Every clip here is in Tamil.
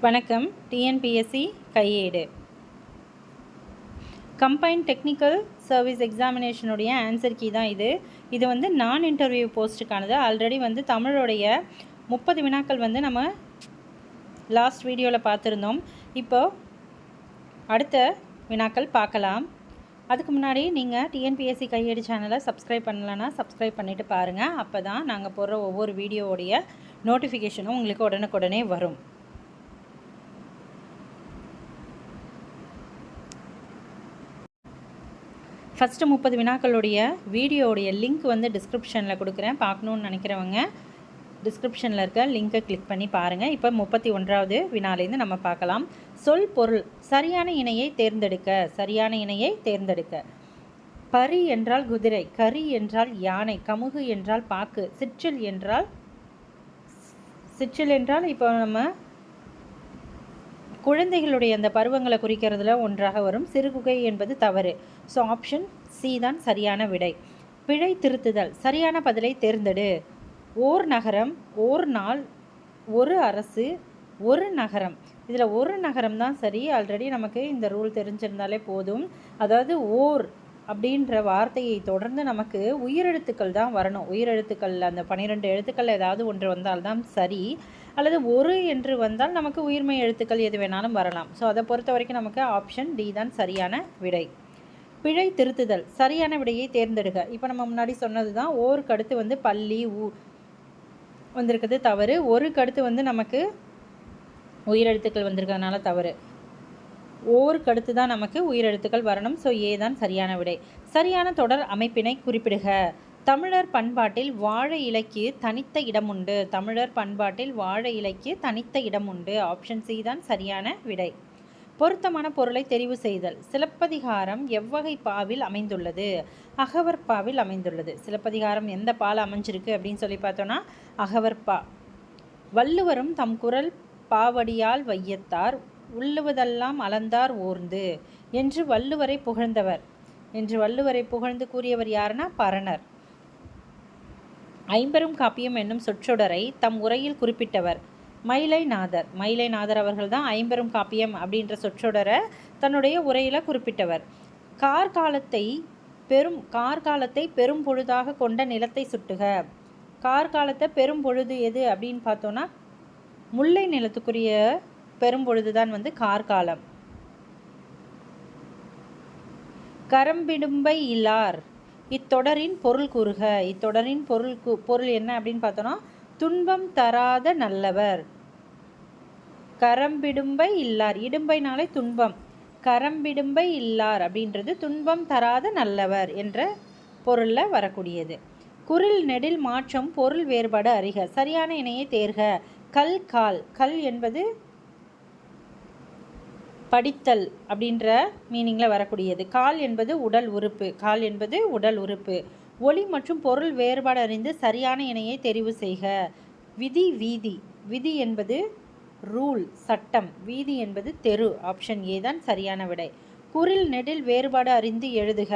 வணக்கம். டிஎன்பிஎஸ்சி கையேடு கம்பைன் டெக்னிக்கல் சர்வீஸ் எக்ஸாமினேஷனுடைய ஆன்சர் கீ தான் இது வந்து நான் இன்டர்வியூ போஸ்ட்டுக்கானது. ஆல்ரெடி வந்து தமிழோடைய 30 வினாக்கள் வந்து நம்ம லாஸ்ட் வீடியோவில் பார்த்துருந்தோம். இப்போ அடுத்த வினாக்கள் பார்க்கலாம். அதுக்கு முன்னாடி நீங்கள் டிஎன்பிஎஸ்சி கையேடு சேனலை சப்ஸ்கிரைப் பண்ணலைன்னா சப்ஸ்கிரைப் பண்ணிவிட்டு பாருங்கள். அப்போ தான் நாங்கள் போடுற ஒவ்வொரு வீடியோவுடைய நோட்டிஃபிகேஷனும் உங்களுக்கு உடனுக்குடனே வரும். ஃபஸ்ட்டு 30 வினாக்களுடைய வீடியோடைய லிங்க் வந்து டிஸ்கிரிப்ஷனில் கொடுக்குறேன். பார்க்கணுன்னு நினைக்கிறவங்க டிஸ்கிரிப்ஷனில் இருக்க லிங்க்கை கிளிக் பண்ணி பாருங்கள். இப்போ 31வது வினாலேருந்து நம்ம பார்க்கலாம். சொல் பொருள் சரியான இணையை தேர்ந்தெடுக்க. சரியான இணையை தேர்ந்தெடுக்க. பரி என்றால் குதிரை, கரி என்றால் யானை, கமுகு என்றால் பாக்கு, சிற்றில் என்றால் இப்போ நம்ம குழந்தைகளுடைய அந்த பருவங்களை குறிக்கிறதுல ஒன்றாக வரும். சிறுகுகை என்பது தவறு. ஸோ ஆப்ஷன் சி தான் சரியான விடை. பிழை திருத்துதல். சரியான பதிலை தேர்ந்தெடு. ஓர் நகரம், ஓர் நாள், ஒரு அரசு, ஒரு நகரம். இதில் ஒரு நகரம் தான் சரி. ஆல்ரெடி நமக்கு இந்த ரூல் தெரிஞ்சிருந்தாலே போதும். அதாவது ஓர் அப்படின்ற வார்த்தையை தொடர்ந்து நமக்கு உயிரெழுத்துக்கள் தான் வரணும். உயிரெழுத்துக்கள் அந்த 12 எழுத்துக்கள் ஏதாவது ஒன்று வந்தால்தான் சரி. அல்லது ஒரு என்று வந்தால் நமக்கு உயிர்மை எழுத்துக்கள் எது வேணாலும் வரலாம். ஸோ அதை பொறுத்த வரைக்கும் நமக்கு ஆப்ஷன் டி தான் சரியான விடை. பிழை திருத்துதல். சரியான விடையை தேர்ந்தெடுக்க. இப்போ நம்ம முன்னாடி சொன்னது தான். ஓருக்கு அடுத்து வந்து பள்ளி வந்திருக்கிறது தவறு. ஒருக்கு அடுத்து வந்து நமக்கு உயிரெழுத்துக்கள் வந்திருக்கிறதுனால தவறு. ஓருக்கு அடுத்து தான் நமக்கு உயிரெழுத்துக்கள் வரணும். ஸோ ஏ தான் சரியான விடை. சரியான தொடர் அமைப்பினை குறிப்பிடுக. தமிழர் பண்பாட்டில் வாழை இலைக்கு தனித்த இடம் உண்டு. தமிழர் பண்பாட்டில் வாழை இலைக்கு தனித்த இடம் உண்டு. ஆப்ஷன் சி தான் சரியான விடை. பொருத்தமான பொருளை தெரிவு செய்தல். சிலப்பதிகாரம் எவ்வகை பாவில் அமைந்துள்ளது? அகவர் பாவில் அமைந்துள்ளது. சிலப்பதிகாரம் எந்த பால் அமைஞ்சிருக்கு அப்படின்னு சொல்லி பார்த்தோன்னா அகவர் பா. வள்ளுவரும் தம் குரல் பாவடியால் வையத்தார் உள்ளுவதெல்லாம் அளந்தார் ஓர்ந்து என்று வள்ளுவரை புகழ்ந்து கூறியவர் யாருன்னா பரணர். ஐம்பெரும் காப்பியம் என்னும் சொற்றொடரை தம் உரையில் குறிப்பிட்டவர் மயிலைநாதர். மயிலைநாதர் அவர்கள் தான் ஐம்பெரும் காப்பியம் அப்படின்ற சொற்றொடரை தன்னுடைய உரையில் குறிப்பிட்டவர். கார்காலத்தை பெரும் பொழுதாக கொண்ட நிலத்தை சுட்டுக. கார்காலத்தை பெரும் பொழுது எது அப்படின்னு பார்த்தோன்னா முல்லை நிலத்துக்குரிய பெரும்பொழுது தான் வந்து கார்காலம். கரம்பிடும்பை இல்லார். இத்தொடரின் பொருள் கூறுக. இத்தொடரின் பொருள் என்ன அப்படின்னு பார்த்தோன்னா துன்பம் தராத நல்லவர். கரம்பிடும்பை இல்லார். இடும்பைனாலே துன்பம். கரம்பிடும்பை இல்லார் அப்படின்றது துன்பம் தராத நல்லவர் என்ற பொருளில் வரக்கூடியது. குரில் நெடில் மாற்றம் பொருள் வேறுபாடு அறிக. சரியான இணையை தேர்க. கல் கால். கல் என்பது படித்தல் அப்படின்ற மீனிங்கில் வரக்கூடியது. கால் என்பது உடல் உறுப்பு. ஒளி மற்றும் பொருள் வேறுபாடு அறிந்து சரியான இணையை தெரிவு செய்க. விதி வீதி. விதி என்பது ரூல் சட்டம். வீதி என்பது தெரு. ஆப்ஷன் ஏ தான் சரியான விடை. குரில் நெடில் வேறுபாடு அறிந்து எழுதுக.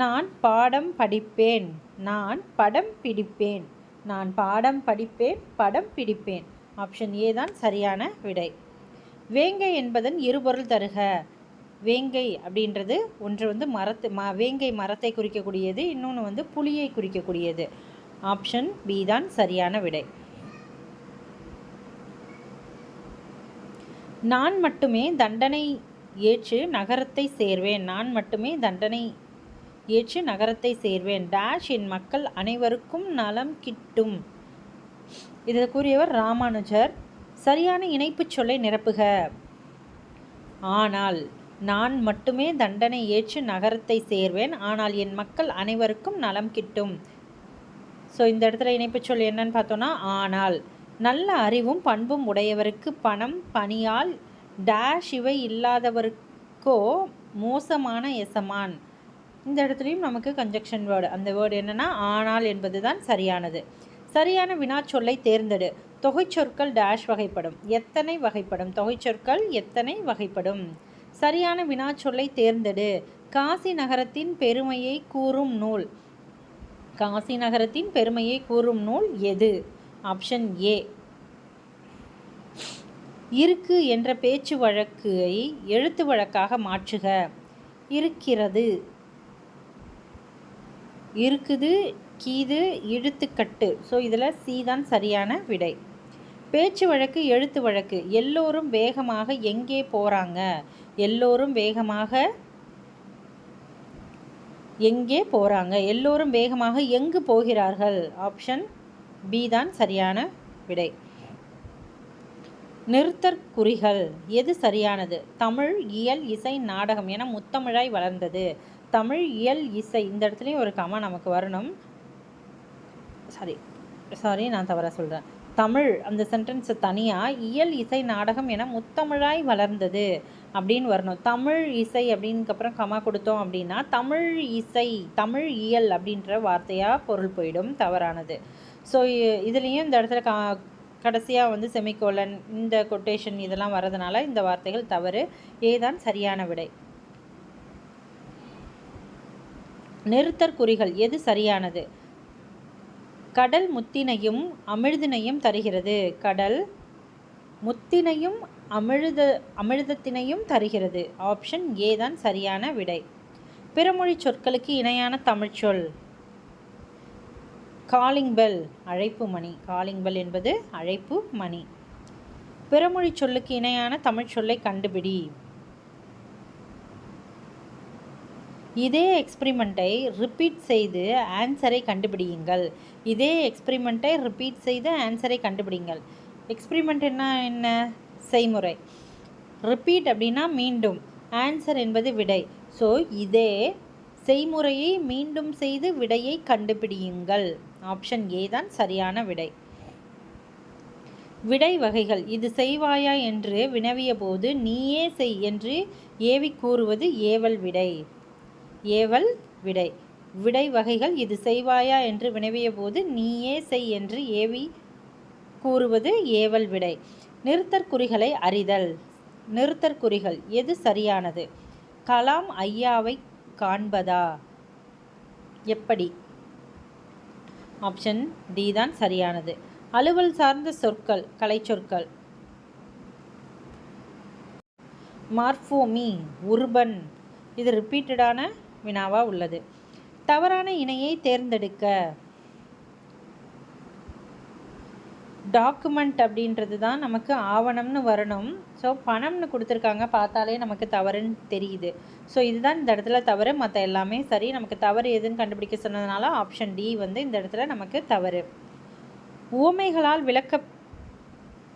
நான் பாடம் படிப்பேன், நான் படம் பிடிப்பேன். நான் பாடம் படிப்பேன், படம் பிடிப்பேன். ஆப்ஷன் ஏ தான் சரியான விடை. வேங்கை என்பதன் இருபொருள் தருக. வேங்கை அப்படின்றது ஒன்று வந்து வேங்கை மரத்தை குறிக்கக்கூடியது, இன்னொன்று வந்து புலியை குறிக்கக்கூடியது. ஆப்ஷன் பி தான் சரியான விடை. நான் மட்டுமே தண்டனை ஏற்று நகரத்தை சேர்வேன். நான் மட்டுமே தண்டனை ஏற்று நகரத்தை சேர்வேன். டேஷ் என் மக்கள் அனைவருக்கும் நலம் கிட்டும். இதை கூறியவர் ராமானுஜர். சரியான இணைப்புச் சொல்லை நிரப்புக. ஆனால். நான் மட்டுமே தண்டனை ஏற்று நகரத்தை சேர்வேன், ஆனால் என் மக்கள் அனைவருக்கும் நலம் கிட்டும். ஸோ இந்த இடத்துல இணைப்புச் சொல் என்னன்னு பார்த்தோன்னா ஆனால். நல்ல அறிவும் பண்பும் உடையவருக்கு பணம் பணியால் டேஷ் இவை இல்லாதவருக்கோ மோசமான எசமான். இந்த இடத்துலையும் நமக்கு கன்ஜக்ஷன் வேர்டு. அந்த வேர்டு என்னென்னா ஆனால் என்பது தான் சரியானது. சரியான வினாச்சொல்லை தேர்ந்தெடு. தொகைச்சொற்கள் டேஷ் வகைப்படும். எத்தனை வகைப்படும். தொகைச்சொற்கள் எத்தனை வகைப்படும். சரியான வினாச்சொல்லை தேர்ந்தெடு. காசி நகரத்தின் பெருமையை கூறும் நூல். காசி நகரத்தின் பெருமையை கூறும் நூல் எது? Option A. இருக்கு என்ற பேச்சு வழக்கை எழுத்து வழக்காக மாற்றுக. இருக்கிறது, இருக்குது, கீது, இழுத்துக்கட்டு. ஸோ இதில் சி தான் சரியான விடை. பேச்சு வழக்கு எழுத்து வழக்கு. எல்லோரும் வேகமாக எங்கே போகிறாங்க? எல்லோரும் வேகமாக எங்கே போகிறாங்க? எல்லோரும் வேகமாக எங்கு போகிறார்கள்? ஆப்ஷன் பி தான் சரியான விடை. நிறுத்தற்குறிகள் எது சரியானது? தமிழ், இயல், இசை, நாடகம் என முத்தமிழாய் வளர்ந்தது. தமிழ், இயல், இசை, இந்த இடத்துலையும் ஒரு கமா நமக்கு வரணும். சாரி நான் தவறாக சொல்கிறேன். தமிழ் அந்த சென்டென்ஸை தனியாக, இயல், இசை, நாடகம் என முத்தமிழாய் வளர்ந்தது அப்படின்னு வரணும். தமிழ், இசை அப்படின்னுக்கப்புறம் கமா கொடுத்தோம் அப்படின்னா தமிழ், இசை, தமிழ், இயல் அப்படின்ற வார்த்தையாக பொருள் போயிடும். தவறானது. ஸோ இதுலேயும் இந்த இடத்துல கடைசியாக வந்து செமிகோலன், இந்த கொட்டேஷன் இதெல்லாம் வரதுனால இந்த வார்த்தைகள் தவறு. ஏதான் சரியான விடை. நிறுத்தற்குறிகள் எது சரியானது? கடல் முத்தினையும் அமிழ்தினையும் தருகிறது. கடல் முத்தினையும் அமிழ்தத்தினையும் தருகிறது. ஆப்ஷன் ஏ தான் சரியான விடை. பிறமொழி சொற்களுக்கு இணையான தமிழ்ச்சொல். காலிங் பெல், அழைப்பு மணி. காலிங் பெல் என்பது அழைப்பு மணி. பிறமொழி சொல்லுக்கு இணையான தமிழ்ச்சொல்லை கண்டுபிடி. இதே எக்ஸ்பிரிமெண்ட்டை ரிப்பீட் செய்து ஆன்சரை கண்டுபிடியுங்கள். இதே எக்ஸ்பிரிமெண்ட்டை ரிப்பீட் செய்து ஆன்சரை கண்டுபிடிங்கள். எக்ஸ்பிரிமெண்ட் என்ன? செய்முறை. ரிப்பீட் அப்படின்னா மீண்டும், ஆன்சர் என்பது விடை. ஸோ இதே செய்முறையை மீண்டும் செய்து விடையை கண்டுபிடியுங்கள். ஆப்ஷன் ஏ தான் சரியான விடை. விடை வகைகள். இது செய்வாயா என்று வினவிய போது நீயே செய் என்று ஏவி கூறுவது ஏவல் விடை. ஏவல் விடை. விடை வகைகள். இது செய்வாயா என்று வினவிய போது நீயே செய் என்று ஏவி கூறுவது ஏவல் விடை. நிறுத்தற்குறிகளை அறிதல். நிறுத்தற்குறிகள் எது சரியானது? கலாம் ஐயாவை காண்பதா? எப்படி? ஆப்ஷன் டி தான் சரியானது. அலுவல் சார்ந்த சொற்கள், கலை சொற்கள். மார்ஃபோமி, உர்பன், இது ரிப்பீட்டடான வினாவாக உள்ளது. தவறான இணையை தேர்ந்தெடுக்க. டாக்குமெண்ட் அப்படின்றது தான் நமக்கு ஆவணம்னு வரணும். ஸோ பணம்னு கொடுத்துருக்காங்க, பார்த்தாலே நமக்கு தவறுன்னு தெரியுது. ஸோ இதுதான் இந்த இடத்துல தவறு. மற்ற எல்லாமே சரி. நமக்கு தவறு எதுன்னு கண்டுபிடிக்க சொன்னதுனால ஆப்ஷன் டி வந்து இந்த இடத்துல நமக்கு தவறு. உவமைகளால் விளக்க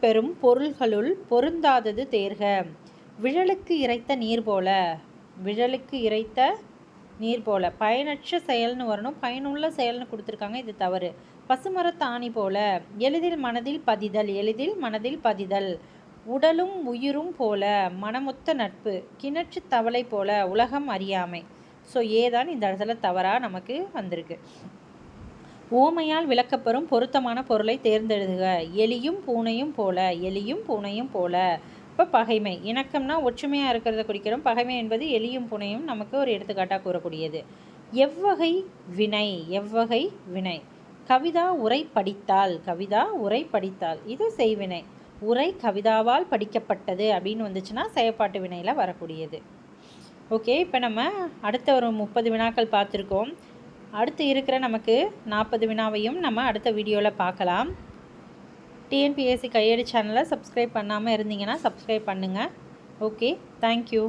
பெறும் பொருள்களுள் பொருந்தாதது தேர்க. விழலுக்கு இறைத்த நீர் போல. விழலுக்கு இறைத்த நீர் போல. பயனற்ற செயல்னு வரணும். பயனுள்ள செயல்னு கொடுத்துருக்காங்க, இது தவறு. பசுமரத்தாணி போல. எளிதில் மனதில் பதிதல். எளிதில் மனதில் பதிதல். உடலும் உயிரும் போல. மனமொத்த நட்பு. கிணற்று தவளை போல. உலகம் அறியாமை. ஸோ ஏதான் இந்த இடத்துல தவறாக நமக்கு வந்திருக்கு. ஓமையால் விளக்கப்பெறும் பொருத்தமான பொருளை தேர்ந்தெழுதுக. எலியும் பூனையும் போல. எலியும் பூனையும் போல. இப்போ பகைமை. இணக்கம்னா ஒற்றுமையாக இருக்கிறத குறிக்கிறோம். பகைமை என்பது எலியும் பூனையும் நமக்கு ஒரு எடுத்துக்காட்டாக கூறக்கூடியது. எவ்வகை வினை. எவ்வகை வினை. கவிதா உரை படித்தால். கவிதா உரை படித்தால், இது செய்வினை. உரை கவிதாவால் படிக்கப்பட்டது அப்படின்னு வந்துச்சுன்னா செயற்பாட்டு வினையில் வரக்கூடியது. ஓகே, இப்போ நம்ம அடுத்த ஒரு 30 வினாக்கள் பார்த்துருக்கோம். அடுத்து இருக்கிற நமக்கு 40 வினாவையும் நம்ம அடுத்த வீடியோவில் பார்க்கலாம். டிஎன்பிஎஸ்சி கையேடு சேனலை சப்ஸ்கிரைப் பண்ணாமல் இருந்தீங்கன்னா சப்ஸ்கிரைப் பண்ணுங்கள். Okay, thank you.